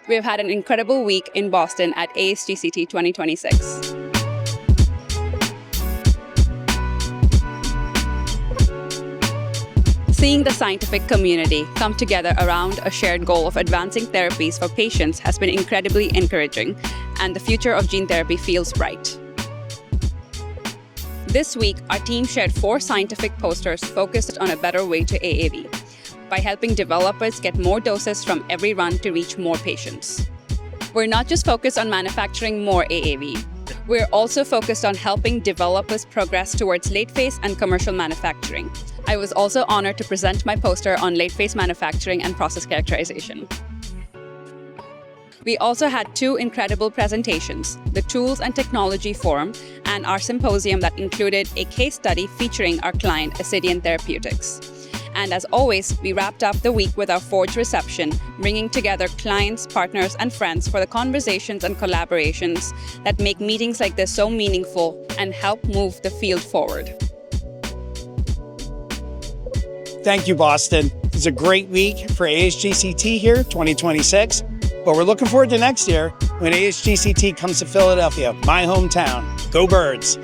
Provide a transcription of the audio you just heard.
We have had an incredible week in Boston at ASGCT 2026. Seeing the scientific community come together around a shared goal of advancing therapies for patients has been incredibly encouraging, and the future of gene therapy feels bright. This week, our team shared 4 scientific posters focused on a better way to AAV, by helping developers get more doses from every run to reach more patients. We're not just focused on manufacturing more AAV, we're also focused on helping developers progress towards late-phase and commercial manufacturing. I was also honored to present my poster on late-phase manufacturing and process characterization. We also had 2 incredible presentations, the Tools and Technology Forum and our symposium that included a case study featuring our client, Ascidian Therapeutics. And as always, we wrapped up the week with our Forge reception, bringing together clients, partners, and friends for the conversations and collaborations that make meetings like this so meaningful and help move the field forward. Thank you, Boston. It's a great week for ASGCT here, 2026. But we're looking forward to next year when ASGCT comes to Philadelphia, my hometown. Go Birds!